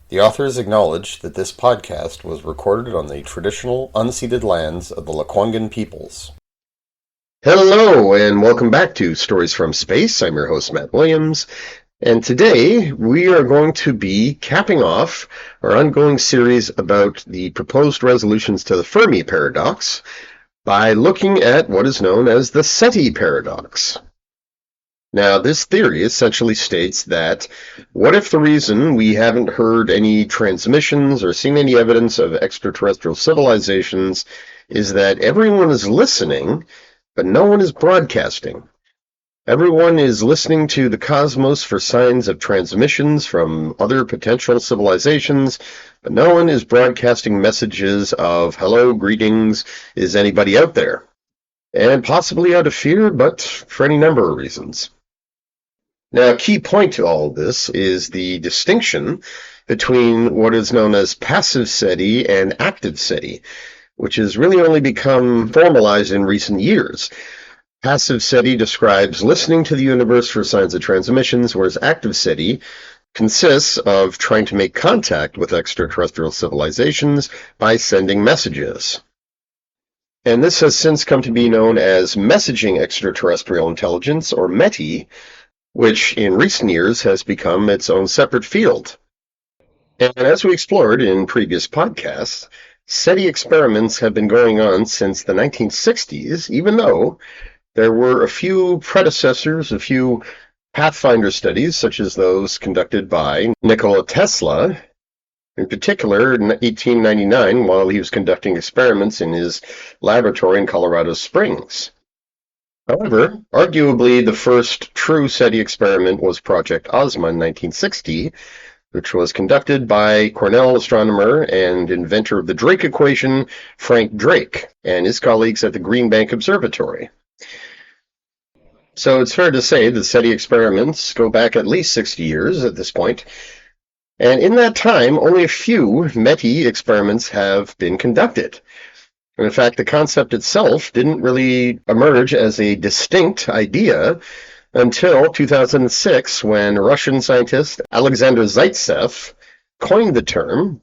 The authors acknowledge that this podcast was recorded on the traditional, unceded lands of the Lekwungen peoples. Hello, and welcome back to Stories from Space. I'm your host, Matt Williams, and today we are going to be capping off our ongoing series about the proposed resolutions to the Fermi Paradox by looking at what is known as the SETI Paradox. Now, this theory essentially states that what if the reason we haven't heard any transmissions or seen any evidence of extraterrestrial civilizations is that everyone is listening, but no one is broadcasting? Everyone is listening to the cosmos for signs of transmissions from other potential civilizations, but no one is broadcasting messages of hello, greetings, is anybody out there? And possibly out of fear, but for any number of reasons. Now, a key point to all of this is the distinction between what is known as passive SETI and active SETI, which has really only become formalized in recent years. Passive SETI describes listening to the universe for signs of transmissions, whereas active SETI consists of trying to make contact with extraterrestrial civilizations by sending messages. And this has since come to be known as Messaging Extraterrestrial Intelligence, or METI, which in recent years has become its own separate field. And as we explored in previous podcasts, SETI experiments have been going on since the 1960s, even though there were a few predecessors, a few Pathfinder studies, such as those conducted by Nikola Tesla, in particular in 1899, while he was conducting experiments in his laboratory in Colorado Springs. However, arguably the first true SETI experiment was Project Ozma in 1960, which was conducted by Cornell astronomer and inventor of the Drake equation, Frank Drake, and his colleagues at the Green Bank Observatory. So it's fair to say the SETI experiments go back at least 60 years at this point, and in that time, only a few METI experiments have been conducted. And in fact, the concept itself didn't really emerge as a distinct idea until 2006, when Russian scientist Alexander Zaitsev coined the term,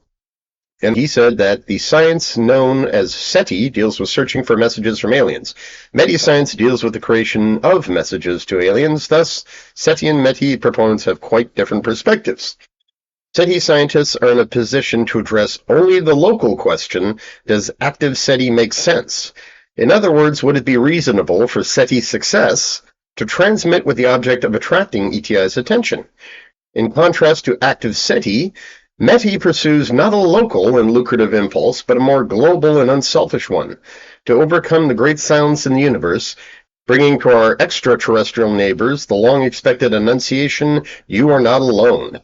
and he said that the science known as SETI deals with searching for messages from aliens. METI science deals with the creation of messages to aliens. Thus, SETI and METI proponents have quite different perspectives. SETI scientists are in a position to address only the local question, does active SETI make sense? In other words, would it be reasonable for SETI success to transmit with the object of attracting ETI's attention? In contrast to active SETI, METI pursues not a local and lucrative impulse, but a more global and unselfish one, to overcome the great silence in the universe, bringing to our extraterrestrial neighbors the long-expected annunciation, you are not alone.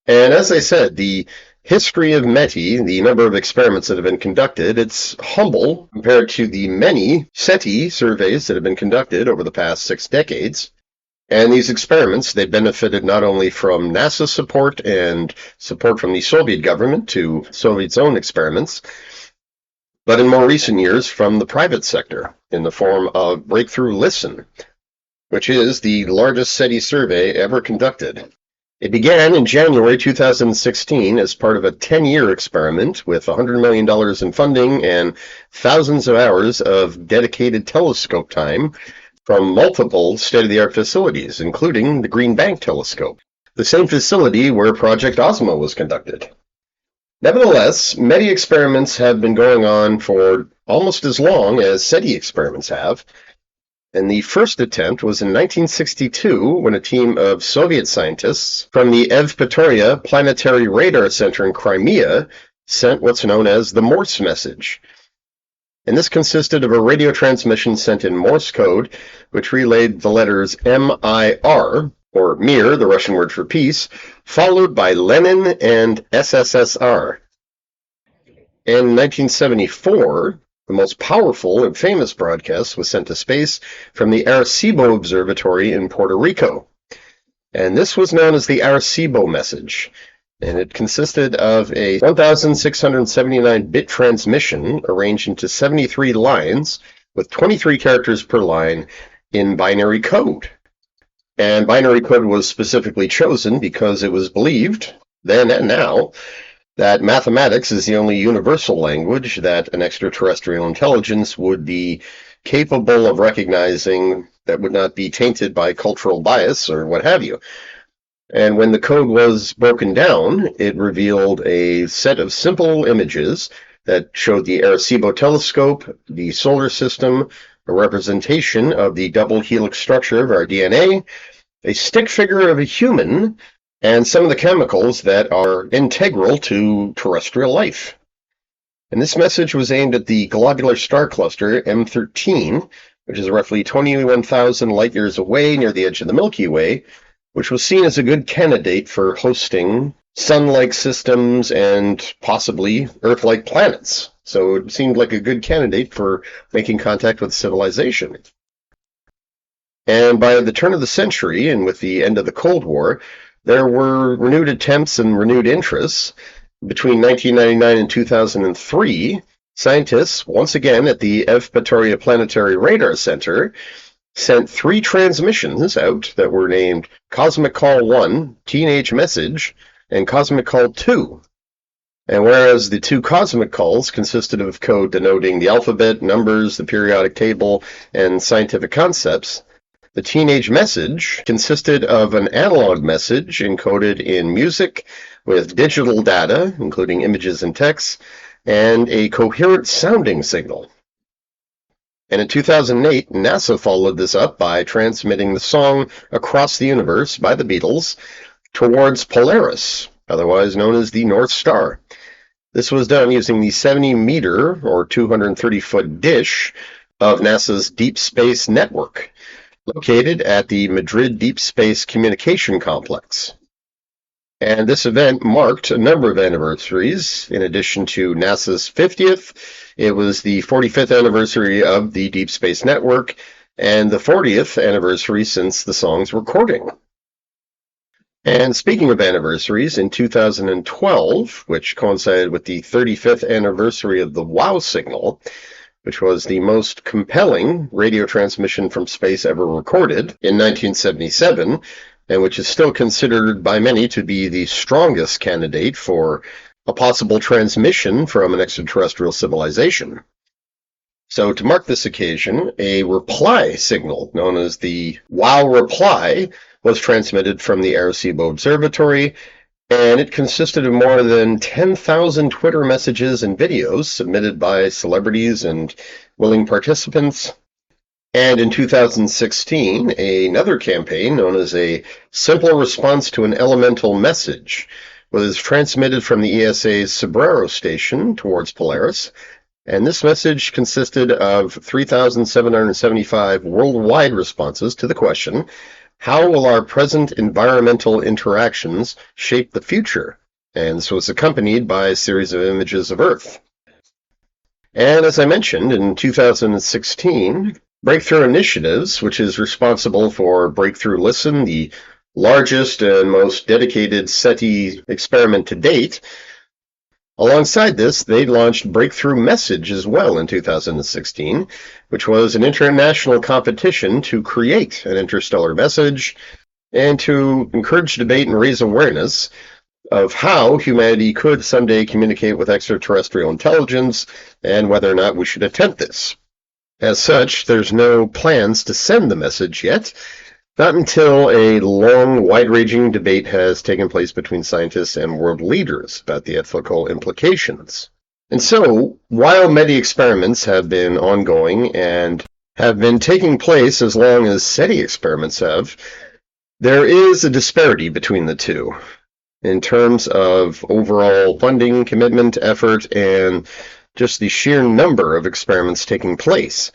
And as I said, the history of METI, the number of experiments that have been conducted, it's humble compared to the many SETI surveys that have been conducted over the past 6 decades. And these experiments, they benefited not only from NASA support and support from the Soviet government to Soviet's own experiments, but in more recent years from the private sector in the form of Breakthrough Listen, which is the largest SETI survey ever conducted. It began in January 2016 as part of a 10-year experiment with $100 million in funding and thousands of hours of dedicated telescope time from multiple state-of-the-art facilities, including the Green Bank telescope, the same facility where Project Ozma was conducted. Nevertheless, METI experiments have been going on for almost as long as SETI experiments have, and the first attempt was in 1962 when a team of Soviet scientists from the Evpatoria Planetary Radar Center in Crimea sent what's known as the Morse message. And this consisted of a radio transmission sent in Morse code, which relayed the letters MIR, or Mir, the Russian word for peace, followed by Lenin and SSSR. In 1974, the most powerful and famous broadcast was sent to space from the Arecibo Observatory in Puerto Rico. And this was known as the Arecibo message. And it consisted of a 1,679-bit transmission arranged into 73 lines with 23 characters per line in binary code. And binary code was specifically chosen because it was believed, then and now, that mathematics is the only universal language that an extraterrestrial intelligence would be capable of recognizing that would not be tainted by cultural bias or what have you. And when the code was broken down, it revealed a set of simple images that showed the Arecibo telescope, the solar system, a representation of the double helix structure of our DNA, a stick figure of a human, and some of the chemicals that are integral to terrestrial life. And this message was aimed at the globular star cluster M13, which is roughly 21,000 light years away near the edge of the Milky Way, which was seen as a good candidate for hosting sun-like systems and possibly Earth-like planets. So it seemed like a good candidate for making contact with civilization. And by the turn of the century, and with the end of the Cold War, there were renewed attempts and renewed interests. Between 1999 and 2003, scientists, once again at the Evpatoria Planetary Radar Center, sent 3 transmissions out that were named Cosmic Call 1, Teenage Message, and Cosmic Call 2. And whereas the 2 cosmic calls consisted of code denoting the alphabet, numbers, the periodic table, and scientific concepts, the Teenage Message consisted of an analog message encoded in music with digital data, including images and text, and a coherent sounding signal. And in 2008, NASA followed this up by transmitting the song Across the Universe by the Beatles towards Polaris, otherwise known as the North Star. This was done using the 70-meter or 230-foot dish of NASA's Deep Space Network, located at the Madrid Deep Space Communication Complex. And this event marked a number of anniversaries. In addition to NASA's 50th, it was the 45th anniversary of the Deep Space Network and the 40th anniversary since the song's recording. And speaking of anniversaries, in 2012, which coincided with the 35th anniversary of the WOW signal, which was the most compelling radio transmission from space ever recorded in 1977, and which is still considered by many to be the strongest candidate for a possible transmission from an extraterrestrial civilization. So to mark this occasion, a reply signal known as the WOW reply was transmitted from the Arecibo Observatory, and it consisted of more than 10,000 Twitter messages and videos submitted by celebrities and willing participants. And in 2016, another campaign known as a Simple Response to an Elemental Message was transmitted from the ESA's Sombrero station towards Polaris, and this message consisted of 3,775 worldwide responses to the question, how will our present environmental interactions shape the future? And this was accompanied by a series of images of Earth. And as I mentioned, in 2016, Breakthrough Initiatives, which is responsible for Breakthrough Listen, the largest and most dedicated SETI experiment to date, alongside this, they launched Breakthrough Message as well in 2016, which was an international competition to create an interstellar message and to encourage debate and raise awareness of how humanity could someday communicate with extraterrestrial intelligence and whether or not we should attempt this. As such, there's no plans to send the message yet, not until a long, wide-ranging debate has taken place between scientists and world leaders about the ethical implications. And so, while METI experiments have been ongoing and have been taking place as long as SETI experiments have, there is a disparity between the two in terms of overall funding, commitment, effort, and just the sheer number of experiments taking place.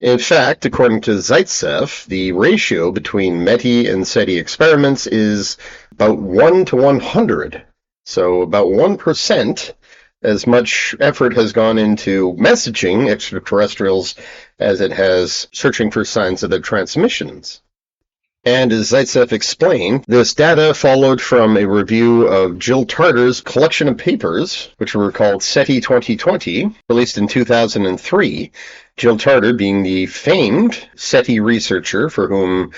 In fact, according to Zaitsev, the ratio between METI and SETI experiments is about 1 to 100. So about 1% as much effort has gone into messaging extraterrestrials as it has searching for signs of their transmissions. And as Zaitsev explained, this data followed from a review of Jill Tarter's collection of papers, which were called SETI 2020, released in 2003, Jill Tarter being the famed SETI researcher for whom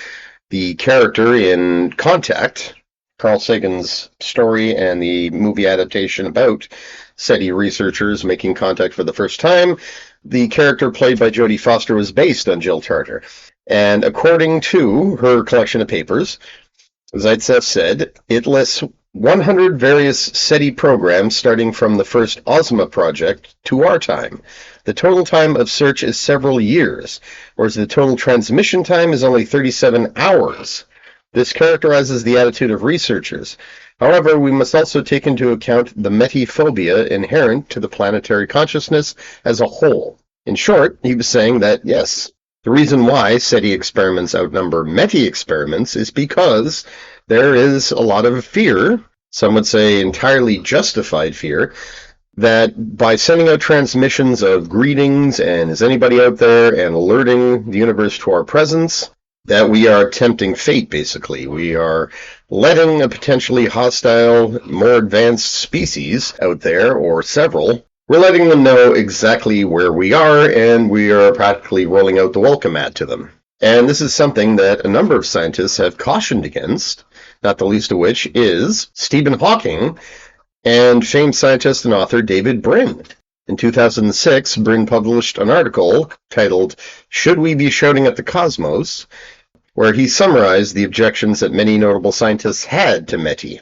the character in Contact Carl Sagan's story and the movie adaptation about SETI researchers making contact for the first time, the character played by Jodie Foster was based on Jill Tarter. And according to her collection of papers, Zaitsev said, it lists 100 various SETI programs starting from the first Ozma project to our time. The total time of search is several years, whereas the total transmission time is only 37 hours. This characterizes the attitude of researchers. However, we must also take into account the METI phobia inherent to the planetary consciousness as a whole. In short, he was saying that, yes, the reason why SETI experiments outnumber METI experiments is because there is a lot of fear, some would say entirely justified fear, that by sending out transmissions of greetings and is anybody out there and alerting the universe to our presence, that we are tempting fate, basically. We are letting a potentially hostile, more advanced species out there, or several, we're letting them know exactly where we are, and we are practically rolling out the welcome mat to them. And this is something that a number of scientists have cautioned against, not the least of which is Stephen Hawking and famed scientist and author David Brin. In 2006, Brin published an article titled, "Should We Be Shouting at the Cosmos?" where he summarized the objections that many notable scientists had to METI.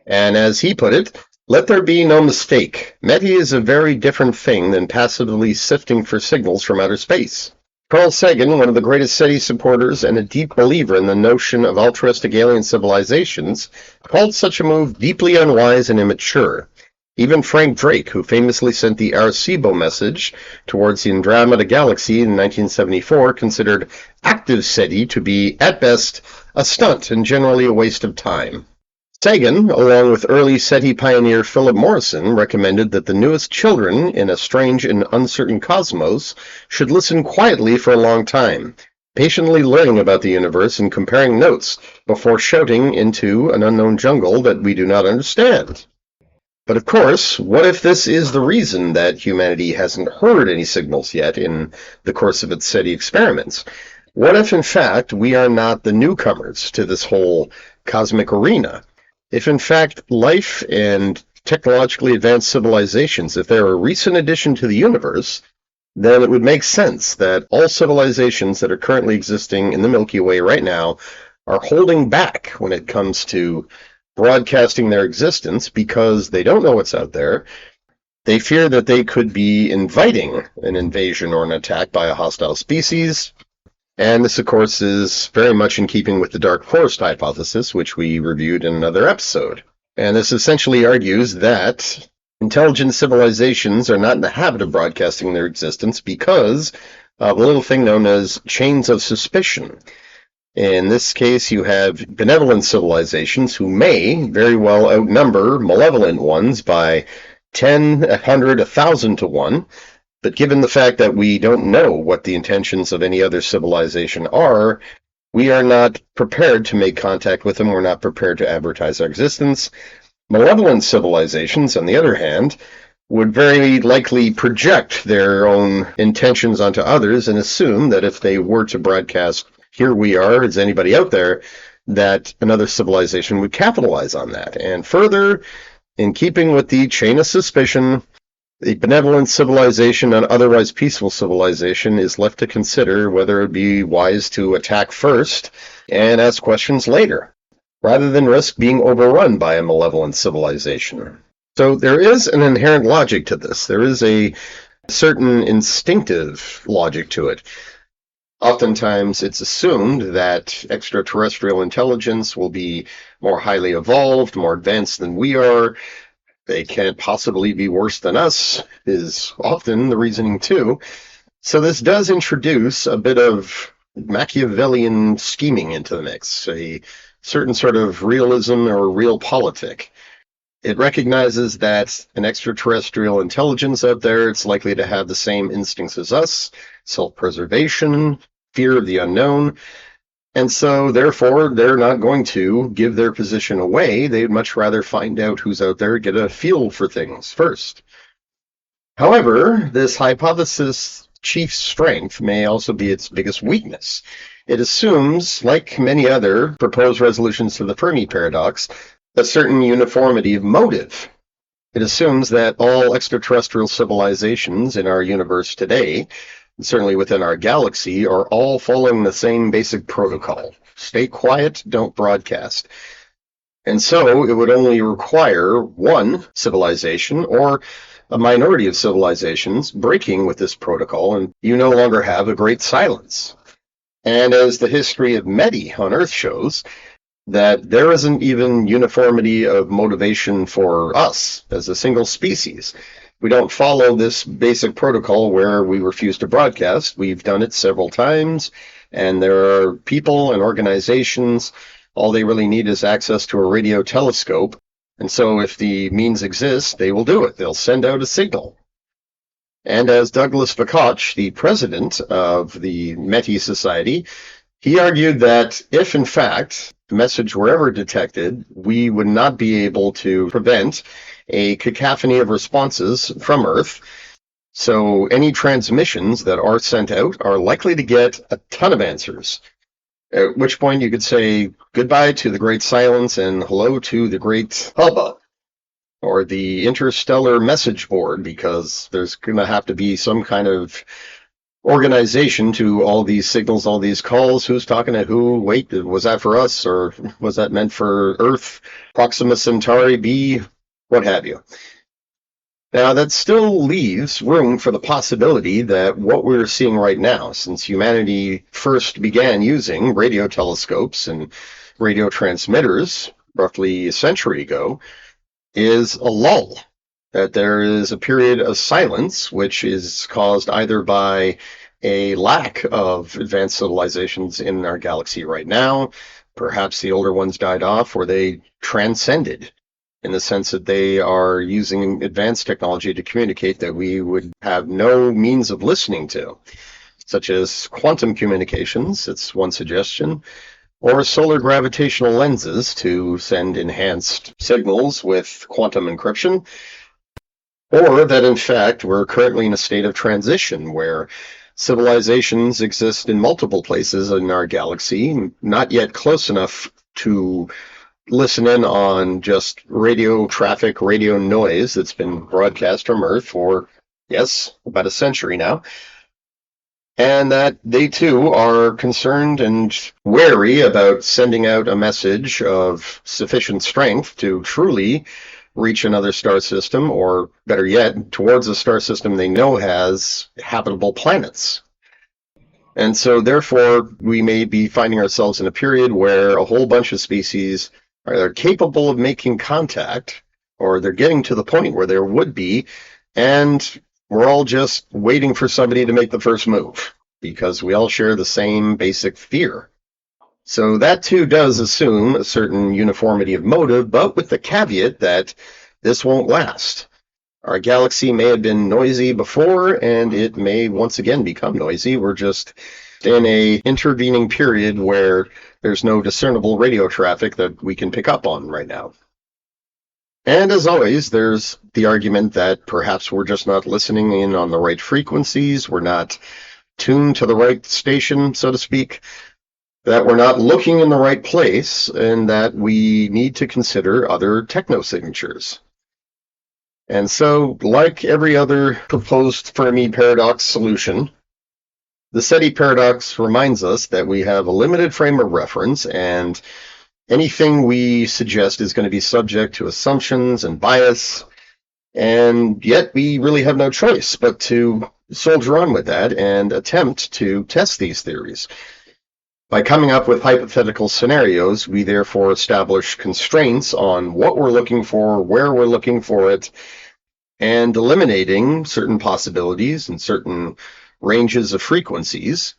And as he put it, let there be no mistake, METI is a very different thing than passively sifting for signals from outer space. Carl Sagan, one of the greatest SETI supporters and a deep believer in the notion of altruistic alien civilizations, called such a move deeply unwise and immature. Even Frank Drake, who famously sent the Arecibo message towards the Andromeda Galaxy in 1974, considered active SETI to be, at best, a stunt and generally a waste of time. Sagan, along with early SETI pioneer Philip Morrison, recommended that the newest children in a strange and uncertain cosmos should listen quietly for a long time, patiently learning about the universe and comparing notes before shouting into an unknown jungle that we do not understand. But of course, what if this is the reason that humanity hasn't heard any signals yet in the course of its SETI experiments? What if, in fact, we are not the newcomers to this whole cosmic arena? If, in fact, life and technologically advanced civilizations, if they're a recent addition to the universe, then it would make sense that all civilizations that are currently existing in the Milky Way right now are holding back when it comes to broadcasting their existence because they don't know what's out there. They fear that they could be inviting an invasion or an attack by a hostile species. And this, of course, is very much in keeping with the dark forest hypothesis, which we reviewed in another episode. And this essentially argues that intelligent civilizations are not in the habit of broadcasting their existence because of a little thing known as chains of suspicion. In this case, you have benevolent civilizations who may very well outnumber malevolent ones by 10, 100, 1,000 to 1. But given the fact that we don't know what the intentions of any other civilization are, we are not prepared to make contact with them. We're not prepared to advertise our existence. Malevolent civilizations, on the other hand, would very likely project their own intentions onto others and assume that if they were to broadcast, "Here we are, is anybody out there?" that another civilization would capitalize on that. And further, in keeping with the chain of suspicion, the benevolent civilization and otherwise peaceful civilization is left to consider whether it would be wise to attack first and ask questions later, rather than risk being overrun by a malevolent civilization. So there is an inherent logic to this. There is a certain instinctive logic to it. Oftentimes, it's assumed that extraterrestrial intelligence will be more highly evolved, more advanced than we are. They can't possibly be worse than us, is often the reasoning too. So this does introduce a bit of Machiavellian scheming into the mix, a certain sort of realism or realpolitik. It recognizes that an extraterrestrial intelligence out there, it's likely to have the same instincts as us, self-preservation, fear of the unknown, and so therefore they're not going to give their position away. They'd much rather find out who's out there, get a feel for things first. However, this hypothesis chief strength may also be its biggest weakness. It assumes, like many other proposed resolutions to the Fermi paradox, a certain uniformity of motive. It assumes that all extraterrestrial civilizations in our universe today, certainly within our galaxy, are all following the same basic protocol. Stay quiet, don't broadcast. And so it would only require one civilization or a minority of civilizations breaking with this protocol, and you no longer have a great silence. And as the history of METI on Earth shows, that there isn't even uniformity of motivation for us as a single species. We don't follow this basic protocol where we refuse to broadcast. We've done it several times, and there are people and organizations, all they really need is access to a radio telescope. And so if the means exist, they will do it. They'll send out a signal. And as Douglas Vakoch, the president of the METI Society, he argued that if, in fact, the message were ever detected, we would not be able to prevent a cacophony of responses from Earth. So any transmissions that are sent out are likely to get a ton of answers. At which point you could say goodbye to the great silence and hello to the great hubbub, or the interstellar message board, because there's going to have to be some kind of organization to all these signals, all these calls, who's talking to who, wait, was that for us, or was that meant for Earth, Proxima Centauri b, what have you. Now, that still leaves room for the possibility that what we're seeing right now, since humanity first began using radio telescopes and radio transmitters roughly a century ago, is a lull. That there is a period of silence, which is caused either by a lack of advanced civilizations in our galaxy right now. Perhaps the older ones died off, or they transcended, in the sense that they are using advanced technology to communicate that we would have no means of listening to, such as quantum communications, it's one suggestion, or solar gravitational lenses to send enhanced signals with quantum encryption, or that in fact we're currently in a state of transition where civilizations exist in multiple places in our galaxy, not yet close enough to listen in on just radio traffic, radio noise that's been broadcast from Earth for, yes, about a century now. And that they too are concerned and wary about sending out a message of sufficient strength to truly reach another star system, or better yet, towards a star system they know has habitable planets. And so therefore, we may be finding ourselves in a period where a whole bunch of species are capable of making contact, or they're getting to the point where there would be, and we're all just waiting for somebody to make the first move, because we all share the same basic fear. So that too does assume a certain uniformity of motive, but with the caveat that this won't last. Our galaxy may have been noisy before, and it may once again become noisy. We're just in a intervening period where there's no discernible radio traffic that we can pick up on right now. And as always, there's the argument that perhaps we're just not listening in on the right frequencies, we're not tuned to the right station, so to speak, that we're not looking in the right place, and that we need to consider other technosignatures. And so, like every other proposed Fermi paradox solution, the SETI paradox reminds us that we have a limited frame of reference, and anything we suggest is going to be subject to assumptions and bias, and yet we really have no choice but to soldier on with that and attempt to test these theories. By coming up with hypothetical scenarios, we therefore establish constraints on what we're looking for, where we're looking for it, and eliminating certain possibilities and certain ranges of frequencies.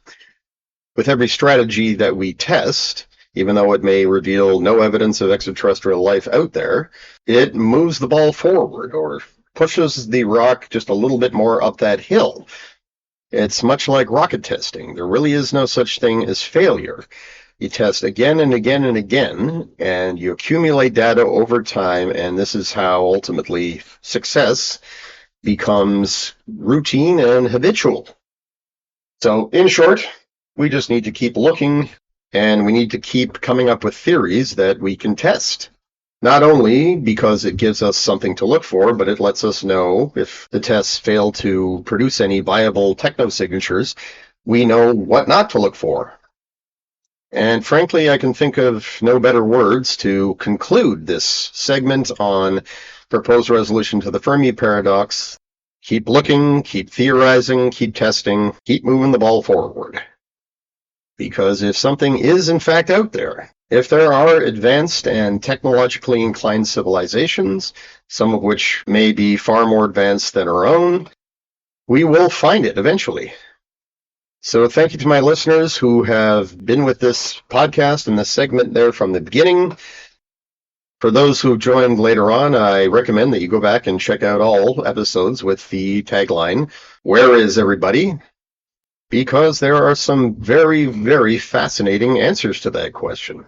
With every strategy that we test, even though it may reveal no evidence of extraterrestrial life out there, it moves the ball forward or pushes the rock just a little bit more up that hill. It's much like rocket testing. There really is no such thing as failure. You test again and again and again, and you accumulate data over time, and this is how ultimately success becomes routine and habitual. So, in short, we just need to keep looking, and we need to keep coming up with theories that we can test. Not only because it gives us something to look for, but it lets us know if the tests fail to produce any viable technosignatures, we know what not to look for. And frankly, I can think of no better words to conclude this segment on proposed resolution to the Fermi paradox. Keep looking, keep theorizing, keep testing, keep moving the ball forward. Because if something is in fact out there, if there are advanced and technologically inclined civilizations, some of which may be far more advanced than our own, we will find it eventually. So thank you to my listeners who have been with this podcast and this segment there from the beginning. For those who joined later on, I recommend that you go back and check out all episodes with the tagline, "Where is everybody?" Because there are some very, very fascinating answers to that question.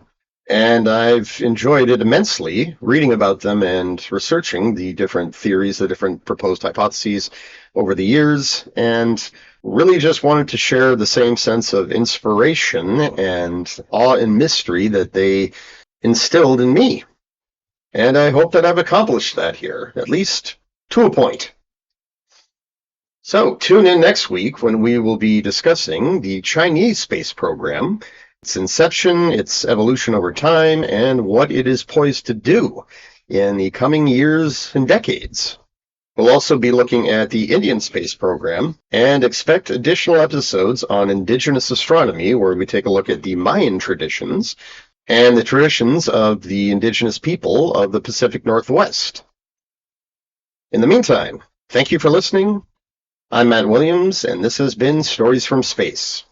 And I've enjoyed it immensely, reading about them and researching the different theories, the different proposed hypotheses over the years, and really just wanted to share the same sense of inspiration and awe and mystery that they instilled in me. And I hope that I've accomplished that here, at least to a point. So tune in next week when we will be discussing the Chinese space program, its inception, its evolution over time, and what it is poised to do in the coming years and decades. We'll also be looking at the Indian space program and expect additional episodes on indigenous astronomy, where we take a look at the Mayan traditions and the traditions of the indigenous people of the Pacific Northwest. In the meantime, thank you for listening. I'm Matt Williams, and this has been Stories from Space.